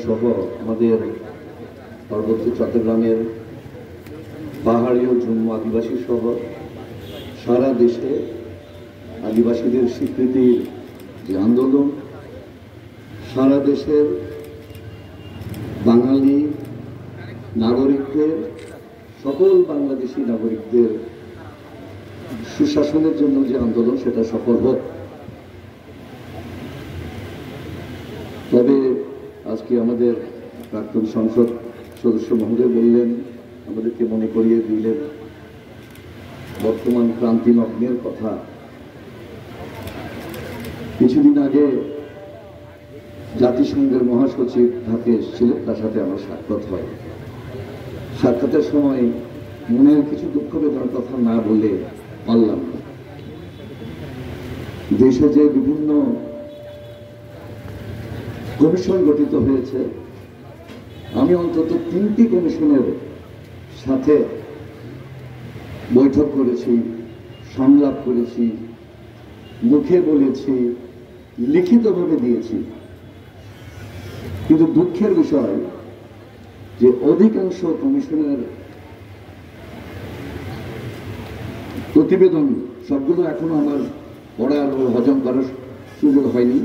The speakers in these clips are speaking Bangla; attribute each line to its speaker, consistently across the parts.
Speaker 1: সহ আমাদের পার্বত্য চট্টগ্রামের পাহাড়ি ও জম্মু আদিবাসী সহ সারা দেশে আদিবাসীদের স্বীকৃতির যে আন্দোলন, সারা দেশের বাঙালি নাগরিকদের, সকল বাংলাদেশি নাগরিকদের সুশাসনের জন্য যে আন্দোলন, সেটা সফল হোক। তবে আজকে আমাদের প্রাক্তন সংসদ সদস্য মহোদয় বললেন, আমাদেরকে মনে করিয়ে দিলেন বর্তমান ক্রান্তি লগ্নের কথা। কিছুদিন আগে জাতিসংঘের মহাসচিব ঢাকে এসেছিলেন, তার সাথে আমার সাক্ষাৎ হয়। সাক্ষাতের সময় মনের কিছু দুঃখ বেদনার কথা না বলে পারলাম না। দেশে যে বিভিন্ন কমিশন গঠিত হয়েছে, আমি অন্তত 3টি কমিশনের সাথে বৈঠক করেছি, সংলাপ করেছি, মুখে বলেছি, লিখিতভাবে দিয়েছি। কিন্তু দুঃখের বিষয় যে অধিকাংশ কমিশনের প্রতিবেদন সবগুলো এখনো আমার পড়ার ও হজম করার সুযোগ হয়নি।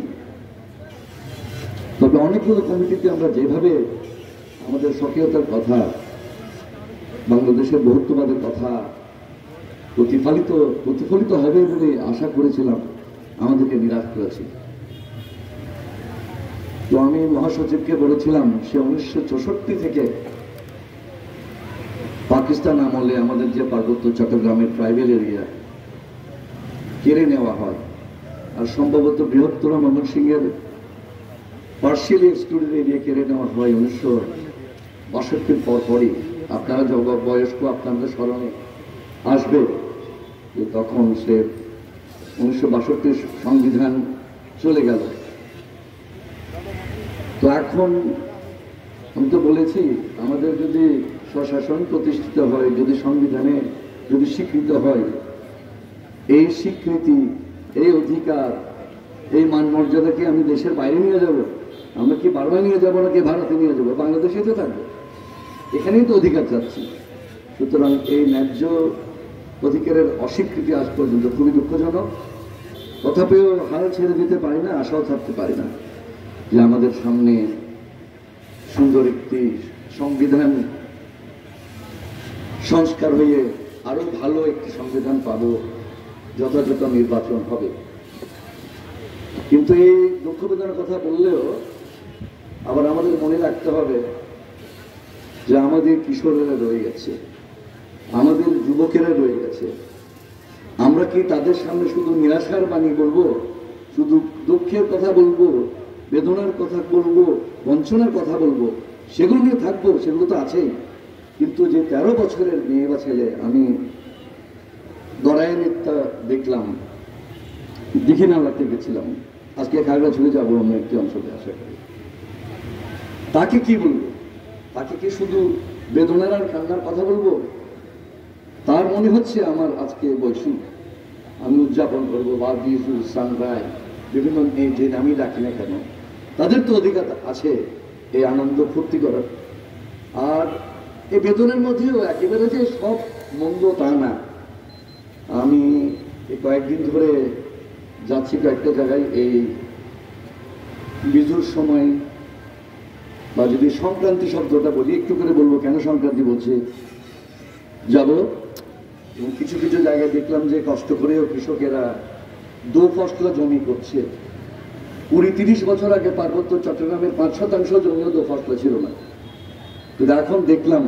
Speaker 1: তবে অনেকগুলো কমিটিতে আমরা যেভাবে আমাদের স্বকীয়তার কথা, বাংলাদেশের বহুত্ববাদের কথা প্রতিফলিত হবে বলে আশা করেছিলাম, আমাদেরকে নিরাশ করেছে। তো আমি মহাসচিবকে বলেছিলাম, সে 1964 থেকে পাকিস্তান আমলে আমাদের যে পার্বত্য চট্টগ্রামের ট্রাইবেল এরিয়া কেড়ে নেওয়া হয়, আর সম্ভবত বৃহত্তর ময়মনসিংহের পার্সিয়ালি এক্সক্লুডেড এরিয়া কেড়ে নেওয়া হয় 1962 পরপরই। আপনারা যখন বয়স্ক, আপনাদের স্মরণে আসবে যে তখন সে 1962 সংবিধান চলে গেল। তো এখন আমি তো বলেছি, আমাদের যদি স্বশাসন প্রতিষ্ঠিত হয়, যদি সংবিধানে যদি স্বীকৃত হয়, এই স্বীকৃতি, এই অধিকার, এই মান মর্যাদাকে আমি দেশের বাইরে নিয়ে যাব? আমরা কি বারবার নিয়ে যাবো নাকি ভারতে নিয়ে যাবো? বাংলাদেশে তো থাকবো, এখানেই তো অধিকার চাচ্ছি। সুতরাং এই ন্যায্য অধিকারের অস্বীকৃতি আজ পর্যন্ত খুবই দুঃখজনক। তথাপিও হাল ছেড়ে দিতে পারি না, আশাও থাকতে পারি না যে আমাদের সামনে সুন্দর একটি সংবিধান সংস্কার হয়ে আরো ভালো একটি সংবিধান পাবো, যথাযথ নির্বাচন হবে। কিন্তু এই দুঃখ বেদনার কথা বললেও আবার আমাদের মনে রাখতে হবে যে আমাদের কিশোরেরা রয়ে গেছে, আমাদের যুবকেরা রয়ে গেছে। আমরা কি তাদের সামনে শুধু নিরাশার বাণী বলবো, শুধু দুঃখের কথা বলবো, বেদনার কথা বলবো, বঞ্চনার কথা বলবো? সেগুলো নিয়ে থাকবো, সেগুলো তো আছেই। কিন্তু যে 13 বছরের মেয়ে বা ছেলে, আমি দরায়নিত্যা দেখলাম, দীঘিনালাতে গেছিলাম, আজকে খাগড়াছড়ি যাবো অন্য একটি অঞ্চলে, আশা করি। তাকে কি বলবো? তাকে কি শুধু বেদনার আর কান্নার কথা বলবো? তার মনে হচ্ছে আমার আজকে বৈশাখ আমি উদযাপন করবো, বা বিজু, সানরাই, বিভিন্ন যে নামই রাখি না কেন, তাদের তো অধিকার আছে এই আনন্দ ফুর্তি করার। আর এই বেদনের মধ্যেও একেবারে যে সব মন্দ তা না। আমি এই কয়েকদিন ধরে যাচ্ছি কয়েকটা জায়গায়, এই বিজুর সময়, বা যদি সংক্রান্তি শব্দটা বলি, একটু করে বলবো কেন সংক্রান্তি বলছে, যাব এবং কিছু কিছু জায়গায় দেখলাম যে কষ্ট করেও কৃষকেরা দো ফসলা জমি করছে। 20-30 বছর আগে পার্বত্য চট্টগ্রামের 5% জমিও দো ফসলা ছিল না। কিন্তু এখন দেখলাম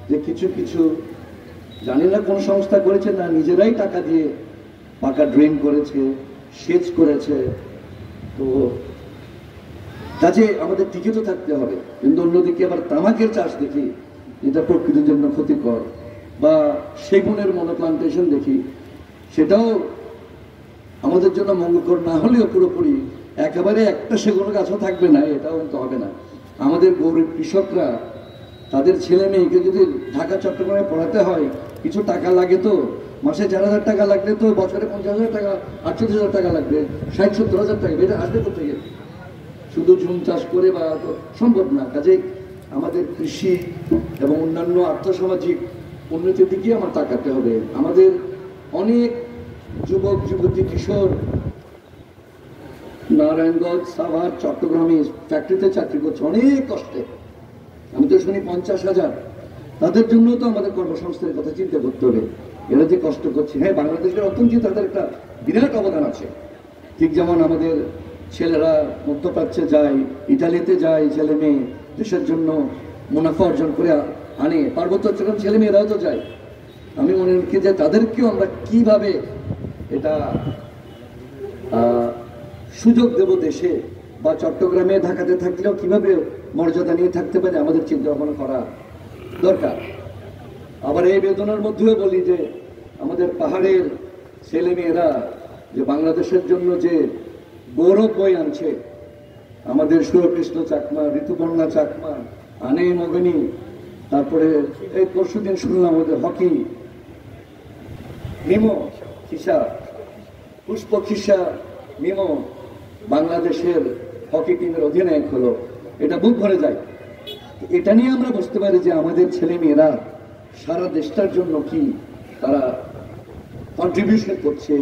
Speaker 1: যে কিছু কিছু, জানি না কোন সংস্থা করেছে, না নিজেরাই টাকা দিয়ে পাকা ড্রেন করেছে, সেচ করেছে। তো কাজে আমাদের টিকে তো থাকতে হবে। কিন্তু অন্যদিকে আবার তামাকের চাষ দেখি, যেটা প্রকৃতির জন্য ক্ষতিকর, বা সেগুনের মনোপ্লান্টেশন দেখি, সেটাও আমাদের জন্য মঙ্গলকর না হলেও পুরোপুরি একেবারে একটা সেগুন গাছও থাকবে না, এটাও কিন্তু হবে না। আমাদের গরিব কৃষকরা তাদের ছেলে মেয়েকে যদি ঢাকা চট্টগ্রামে পড়াতে হয়, কিছু টাকা লাগে, তো মাসে 4,000 টাকা লাগবে, তো বছরে 50,000 টাকা, 48,000 টাকা লাগবে, 60-70,000 টাকা, এটা আসবে কোথেকে? শুধু ঝুম চাষ করে বা তো সম্ভব না। কাজেই আমাদের কৃষি এবং অন্যান্য আর্থসামাজিক উন্নতির দিকে আমার তাকাতে হবে। আমাদের অনেক যুবক যুবতী কিশোর নারায়ণগঞ্জ, সাভার, চট্টগ্রামে ফ্যাক্টরিতে চাকরি করছে অনেক কষ্টে। আমি তো শুনি 50,000। তাদের জন্য তো আমাদের কর্মসংস্থানের কথা চিন্তা করতে হবে। এরা যে কষ্ট করছে, হ্যাঁ বাংলাদেশের অর্থনীতি তাদের একটা বিরাট অবদান আছে। ঠিক যেমন আমাদের ছেলেরা মধ্যপ্রাচ্যে যায়, ইটালিতে যায়, ছেলে মেয়ে দেশের জন্য মুনাফা অর্জন করে আনে, পার্বত্য চট্টগ্রাম ছেলে মেয়েরাও তো যায়। আমি মনে করি যে তাদেরকেও আমরা কিভাবে এটা সুযোগ দেব দেশে, বা চট্টগ্রামে ঢাকাতে থাকলেও কিভাবে মর্যাদা নিয়ে থাকতে পারে আমাদের চিন্তা ভাবনা করা দরকার। আবার এই বেদনার মধ্যেও বলি যে আমাদের পাহাড়ের ছেলে মেয়েরা যে বাংলাদেশের জন্য যে গৌরব বই আনছে, আমাদের সুরকৃষ্ণ চাকমা, ঋতুপর্ণা চাকমা, আনে মগনি, তারপরে এই পরশুদিন শুনলাম আমাদের হকি মিমো খিসা, পুষ্প খিসা মিমো বাংলাদেশের হকি টিমের অধিনায়ক হলো। এটা বুক ভরে যায়। এটা নিয়ে আমরা বুঝতে পারি যে আমাদের ছেলে মেয়েরা সারা দেশটার জন্য কি তারা কন্ট্রিবিউশন করছে,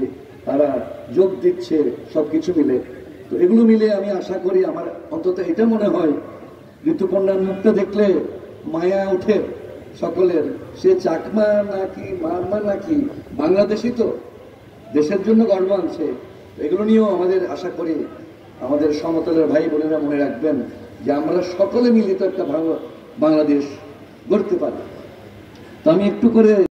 Speaker 1: তারা যোগ দিচ্ছে, সবকিছু মিলে। তো এগুলো মিলে আমি আশা করি, আমার অন্তত এটা মনে হয় ঋতুপর্ণার মুখটা দেখলে মায়া উঠে সকলের। সে চাকমা নাকি মারমা নাকি বাংলাদেশি, তো দেশের জন্য গর্ব আনছে। এগুলো নিয়েও আমাদের আশা করি আমাদের সমতলের ভাই বোনেরা মনে রাখবেন যে আমরা সকলে মিলিত একটা বাংলাদেশ গড়তে পারি। তো আমি একটু করে